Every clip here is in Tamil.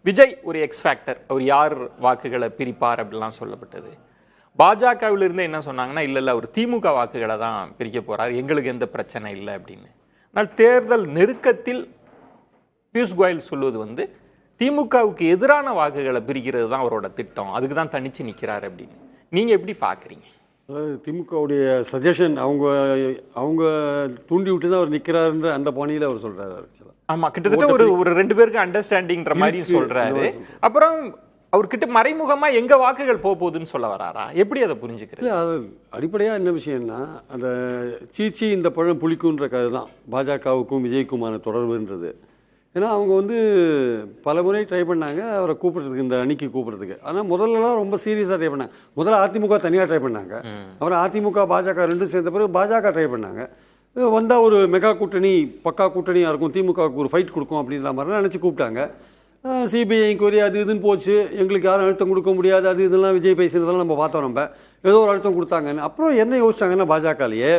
விஜய் ஒரு எக்ஸ் ஃபேக்டர், அவர் யார் வாக்குகளை பிரிப்பார் அப்படிலாம் சொல்லப்பட்டது. பாஜகவில் இருந்து என்ன சொன்னாங்கன்னா, இல்ல அவர் திமுக வாக்குகளை தான் பிரிக்க போறார், எங்களுக்கு எந்த பிரச்சனை இல்லை அப்படின்னு. ஆனால் தேர்தல் நெருக்கத்தில் பியூஷ் கோயல் சொல்வது திமுகவுக்கு எதிரான வாக்குகளை பிரிக்கிறது தான் அவரோட திட்டம், அதுக்கு தான் தனிச்சு நிற்கிறார் அப்படின்னு. நீங்க எப்படி பாக்குறீங்க? திமுகவுடைய சஜஷன் அவங்க தூண்டி விட்டு தான் அவர் நிற்கிறாருன்ற அந்த பாணியில் அவர் சொல்றாரு. ஆமா, கிட்டத்தட்ட ஒரு ரெண்டு பேருக்கு அண்டர்ஸ்டாண்டிங்ற மாதிரி சொல்றாரு. அப்புறம் அவர்கிட்ட மறைமுகமா எங்க வாக்குகள் போகுதுன்னு சொல்ல வராரா? எப்படி அதை புரிஞ்சுக்கிறது? அது அடிப்படையாக என்ன விஷயம்னா, அந்த சீச்சி இந்த பழம் புளிக்குன்ற கதை தான் பாஜகவுக்கும் விஜய்க்குமான தொடர்புன்றது. ஏன்னா அவங்க பல முறை ட்ரை பண்ணாங்க அவரை கூப்பிட்றதுக்கு, இந்த அணிக்கு கூப்பிட்றதுக்கு. ஆனால் முதல்லலாம் ரொம்ப சீரியஸாக ட்ரை பண்ணாங்க. முதல்ல அதிமுக தனியாக ட்ரை பண்ணாங்க, அப்புறம் அதிமுக பாஜக ரெண்டும் சேர்ந்த பிறகு பாஜக ட்ரை பண்ணாங்க. வந்தால் ஒரு மெகா கூட்டணி, பக்கா கூட்டணியாக இருக்கும், திமுகவுக்கு ஒரு ஃபைட் கொடுக்கும் அப்படின்ற மாதிரிலாம் நினச்சி கூப்பிட்டாங்க. சிபிஐ இன்கொயரி அது இதுன்னு போச்சு, எங்களுக்கு யாரும் அழுத்தம் கொடுக்க முடியாது, அது இதெல்லாம் விஜய் பேசுகிறதெல்லாம் நம்ம பார்த்தோம். நம்ம ஏதோ ஒரு அழுத்தம் கொடுத்தாங்கன்னு. அப்புறம் என்ன யோசிச்சாங்கன்னா, பாஜகலையே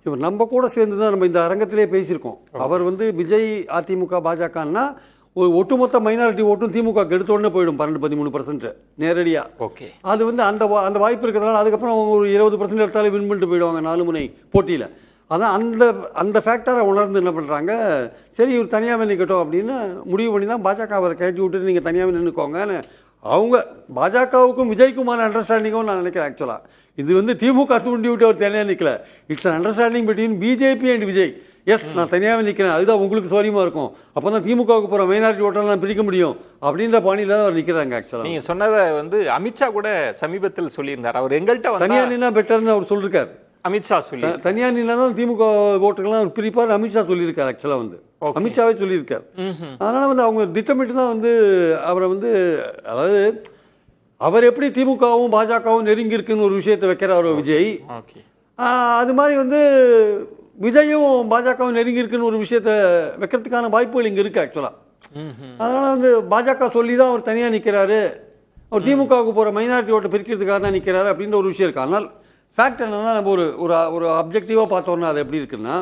இவர் நம்ம கூட சேர்ந்து தான் நம்ம இந்த அரங்கத்திலே பேசியிருக்கோம். அவர் விஜய் அதிமுக பாஜகன்னா ஒரு ஒட்டுமொத்த மைனாரிட்டி ஓட்டும் திமுக எடுத்த உடனே போயிடும் 12-13% நேரடியாக. ஓகே, அது அந்த வாய்ப்பு இருக்கிறதுனால அதுக்கப்புறம் அவங்க ஒரு 20% எடுத்தாலே வின் பண்ணிட்டு போயிடுவாங்க 4 முனை போட்டியில். அதான் அந்த ஃபேக்டரை உணர்ந்து என்ன பண்ணுறாங்க, சரி இவர் தனியாகவே நிற்கட்டும் அப்படின்னு முடிவு பண்ணி தான் பாஜக அவரை கட்டி விட்டுட்டு நீங்கள் தனியாகவே நின்றுக்கோங்கன்னு அவங்க பாஜகவுக்கும் விஜய்க்குமான அண்டர்ஸ்டாண்டிங்கும் நான் நினைக்கிறேன். ஆக்சுவலாக இது திமுக தூண்டி விட்டு அவர் தனியாக நிற்கல, it's an understanding between BJP and Vijay. Yes, நான் தனியாகவே நிற்கிறேன், அதுதான் உங்களுக்கு சௌரியமாக இருக்கும், அப்போ தான் திமுகவுக்கு போகிற மைனாரிட்டி ஓட்டெல்லாம் பிரிக்க முடியும் அப்படின்ற பாணியில் தான் அவர் நிற்கிறாங்க. ஆக்சுவலாக நீங்கள் சொன்னதை அமித்ஷா கூட சமீபத்தில் சொல்லியிருந்தார், அவர் எங்கள்கிட்ட தனியாக நின்னா பெட்டர்னு அவர் சொல்லியிருக்காரு. அமித்ஷா சொல்லி தனியாக நின்னா தான் திமுக ஓட்டுகள்லாம் பிரிப்பார் அமித்ஷா சொல்லியிருக்காரு. ஆக்சுவலாக அமித்ஷாவே சொல்லியிருக்காரு. அதனால் அவங்க திட்டமிட்டு தான் அவரை அதாவது அவர் எப்படி திமுகவும் பாஜகவும் நெருங்கி இருக்குன்னு ஒரு விஷயத்தை வைக்கிறாரோ விஜய், அது மாதிரி விஜயும் பாஜகவும் நெருங்கி இருக்குன்னு ஒரு விஷயத்த வைக்கிறதுக்கான வாய்ப்புகள் இங்கே இருக்கு. ஆக்சுவலாக அதனால பாஜக சொல்லி தான் அவர் தனியாக நிற்கிறாரு, அவர் திமுகவுக்கு போகிற மைனாரிட்டி ஓட்டை பிரிக்கிறதுக்காக தான் நிற்கிறாரு அப்படின்ற ஒரு விஷயம் இருக்கு. ஆனால் ஃபேக்ட் என்னன்னா, நம்ம ஒரு அப்ஜெக்டிவாக பார்த்தோம்னா அது எப்படி இருக்குன்னா,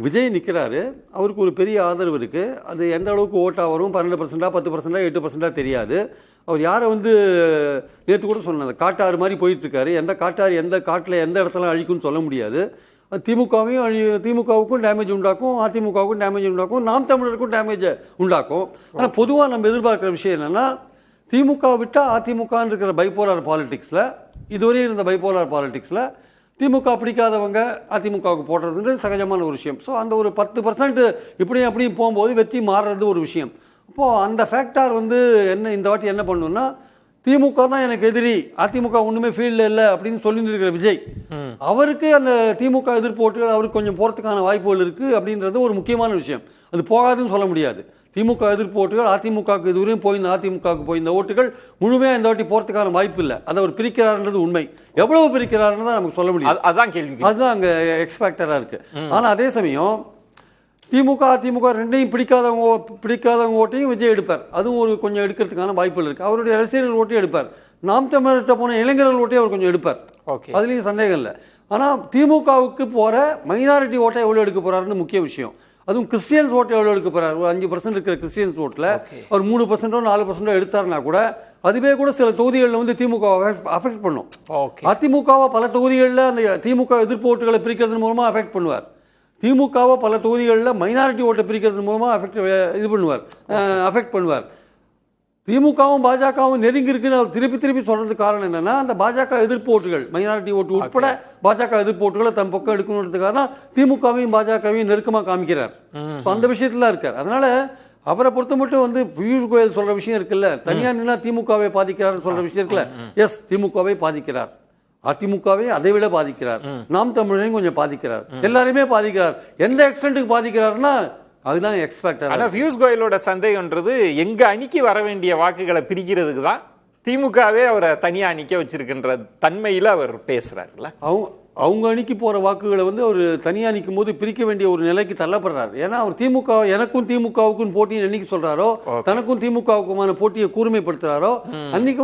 விஜய் நிற்கிறாரு, அவருக்கு ஒரு பெரிய ஆதரவு இருக்குது. அது எந்த அளவுக்கு ஓட்டாக வரும், 12%, 10%, 8% தெரியாது. அவர் யாரை நேற்று கூட சொன்னாங்க, காட்டாறு மாதிரி போயிட்டுருக்காரு. எந்த காட்டாறு எந்த காட்டில் எந்த இடத்துல அழிக்கும்னு சொல்ல முடியாது. அது திமுகவுக்கும் டேமேஜ் உண்டாக்கும், அதிமுகவுக்கும் டேமேஜ் உண்டாக்கும், நாம் தமிழருக்கும் டேமேஜ் உண்டாக்கும். ஆனால் பொதுவாக நம்ம எதிர்பார்க்குற விஷயம் என்னென்னா, திமுக விட்டால் அதிமுகன்னு இருக்கிற பைப்போலார் பாலிடிக்ஸில், இதுவரையும் இருந்த பைப்போலார் பாலிடிக்ஸில் திமுக பிடிக்காதவங்க அதிமுகவுக்கு போடுறதுன்றது சகஜமான ஒரு விஷயம். ஸோ அந்த ஒரு 10% இப்படியும் அப்படியும் போகும்போது வெற்றி மாறுறது ஒரு விஷயம். அப்போது அந்த ஃபேக்டார் என்ன இந்த வாட்டி என்ன பண்ணணும்னா, திமுக தான் எனக்கு எதிரி, அதிமுக ஒன்றுமே ஃபீல்டில் இல்லை அப்படின்னு சொல்லிட்டு இருக்கிற விஜய், அவருக்கு அந்த திமுக எதிர்ப்பு ஓட்டுகள் அவருக்கு கொஞ்சம் போகிறதுக்கான வாய்ப்புகள் இருக்குது அப்படின்றது ஒரு முக்கியமான விஷயம். அது போகாதுன்னு சொல்ல முடியாது. திமுக எதிர்ப்பு ஓட்டுகள் அதிமுகவுக்கு இதுவரையும் போயிருந்த அதிமுகவுக்கு போயிருந்த ஓட்டுகள் முழுமையாக இந்த வாட்டி போகிறதுக்கான வாய்ப்பு இல்லை. அதை அவர் பிரிக்கிறார்ன்றது உண்மை. எவ்வளவு பிரிக்கிறாருன்னு தான் நமக்கு சொல்ல முடியும். அதுதான் கேள்வி, அதுதான் அங்கே எக்ஸ்பெக்டராக இருக்குது. ஆனால் அதே சமயம் திமுக அதிமுக ரெண்டையும் பிடிக்காதவங்க ஓட்டையும் விஜய் எடுப்பார். அதுவும் கொஞ்சம் எடுக்கிறதுக்கான வாய்ப்புகள் இருக்குது. அவருடைய ரசிகர்கள் ஓட்டையும் எடுப்பார். நாம் தமிழர்கிட்ட போன இளைஞர்கள் ஓட்டையும் அவர் கொஞ்சம் எடுப்பார். ஓகே, அதுலேயும் சந்தேகம் இல்லை. ஆனால் திமுகவுக்கு போகிற மைனாரிட்டி ஓட்டை எவ்வளோ எடுக்க போகிறாருன்னு முக்கிய விஷயம். அதுவும் கிறிஸ்டியன்ஸ் ஓட்டை எவ்வளோ எடுக்க போகிறார். ஒரு 5% இருக்கிற கிறிஸ்டியன்ஸ் ஓட்டில் அவர் 3%, 4% எடுத்தாருன்னா கூட அதுவே கூட சில தொகுதிகளில் திமுக அஃபெக்ட் பண்ணும். அதிமுகவை பல தொகுதிகளில் அந்த திமுக எதிர்ப்பு ஓட்டுகளை பிரிக்கிறது மூலமாக அஃபெக்ட் பண்ணுவார். திமுகவை பல தொகுதிகளில் மைனாரிட்டி ஓட்டை பிரிக்கிறது மூலமாக அஃபெக்ட் பண்ணுவார். திமுகவும் பாஜகவும் நெருங்கி இருக்குன்னு அவர் திருப்பி சொல்றதுக்கு காரணம் என்னன்னா, அந்த பாஜக எதிர்ப்பு ஓட்டுகள், மைனாரிட்டி ஓட்டு உட்பட பாஜக எதிர்ப்பு ஓட்டுகளை தன் பக்கம் எடுக்கணுன்றதுக்காக தான் திமுகவையும் பாஜகவையும் நெருக்கமாக காமிக்கிறார். அந்த விஷயத்துல இருக்கார். அதனால அவரை பொறுத்த மட்டும் பியூஷ் கோயல் சொல்ற விஷயம் இருக்குல்ல, தனியா நின்னா திமுகவை பாதிக்கிறார் சொல்ற விஷயம் இருக்குல்ல, எஸ், திமுகவை பாதிக்கிறார், அதிமுகவை அதை விட பாதிக்கிறார், நாம் தமிழரையும் கொஞ்சம் பாதிக்கிறார், எல்லாரையுமே பாதிக்கிறார். எந்த எக்ஸ்டென்ட்டுக்கு பாதிக்கிறாருன்னா அதுதான் எக்ஸ்பெக்டர். ஆனால் பியூஷ் கோயலோட சந்தேகம்ன்றது எங்க அணிக்கு வர வேண்டிய வாக்குகளை பிரிக்கிறதுக்கு தான் திமுகவே அவரை தனியாக அணிக்க வச்சிருக்கின்ற தன்மையில் அவர் பேசுறாருல்ல. அவங்க அணிக்கு போகிற வாக்குகளை அவர் தனியாக நிற்கும் போது பிரிக்க வேண்டிய ஒரு நிலைக்கு தள்ளப்படுறாரு. ஏன்னா அவர் திமுக எனக்கும் திமுகவுக்கும் போட்டியை என்னைக்கு சொல்றாரோ, தனக்கும் திமுகவுக்குமான போட்டியை கூர்மைப்படுத்துறாரோ, அன்னைக்கு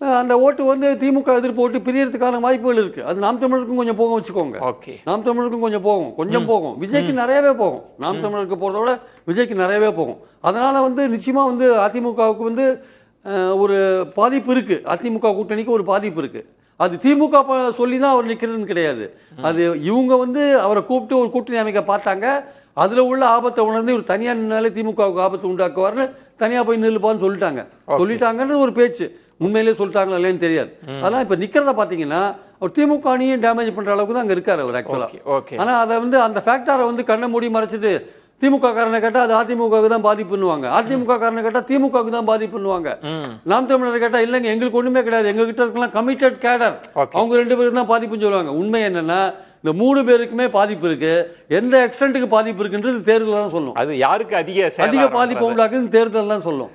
அந்த ஓட்டு வந்து திமுக எதிர்ப்பு ஓட்டு பிரியறதுக்கான வாய்ப்புகள் இருக்கு. அது நாம் தமிழருக்கும் கொஞ்சம் போகும் வச்சுக்கோங்க. ஓகே, நாம் தமிழருக்கும் கொஞ்சம் போகும். விஜய்க்கு நிறையவே போகும். நாம் தமிழருக்கு போறத விட விஜய்க்கு நிறையவே போகும். அதனால வந்து நிச்சயமா வந்து அதிமுகவுக்கு வந்து ஒரு பாதிப்பு இருக்கு. அதிமுக கூட்டணிக்கு ஒரு பாதிப்பு இருக்கு. அது திமுக சொல்லி தான் அவர் நிற்கிறதுன்னு கிடையாது. அது இவங்க வந்து அவரை கூப்பிட்டு ஒரு கூட்டணி அமைக்க பார்த்தாங்க. அதுல உள்ள ஆபத்தை உணர்ந்து ஒரு தனியா நின்னாலே திமுகவுக்கு ஆபத்து உண்டாக்குவார்னு தனியா போய் நில்லுப்பான்னு சொல்லிட்டாங்கன்னு ஒரு பேச்சு. உண்மையிலே சொல்லிட்டாங்களா இல்லைன்னு தெரியாது. அதெல்லாம் இப்ப நிக்கிறத பாத்தீங்கன்னா ஒரு திமுக அணியும் டேமேஜ் பண்ற அளவுக்கு தான் அங்க இருக்காரு அவர் ஆக்சுவலா. ஆனா அதை வந்து அந்த ஃபேக்டரை வந்து கண்ணை மூடி மறைச்சிட்டு திமுக காரனை கேட்டா அது அதிமுகவுக்கு தான் பாதிப்புன்னுவாங்க, அதிமுக காரனை கேட்டா திமுகவுக்கு தான் பாதிப்புன்னுவாங்க, நாம் தமிழர் கேட்டா இல்லைங்க எங்களுக்கு ஒண்ணுமே கிடையாது, எங்க கிட்ட இருக்கலாம் கமிட்டட் கேடர், அவங்க 2 பேரும் தான் பாதிப்புன்னு சொல்லுவாங்க. உண்மை என்னன்னா இந்த 3 பேருக்குமே பாதிப்பு இருக்கு. எந்த எக்ஸ்டென்ட்டுக்கு பாதிப்பு இருக்குன்றது தேர்தல் தான் சொல்லும். அது யாருக்கு அதிக பாதிப்பு உண்டாக்குன்னு தேர்தல் தான் சொல்லும்.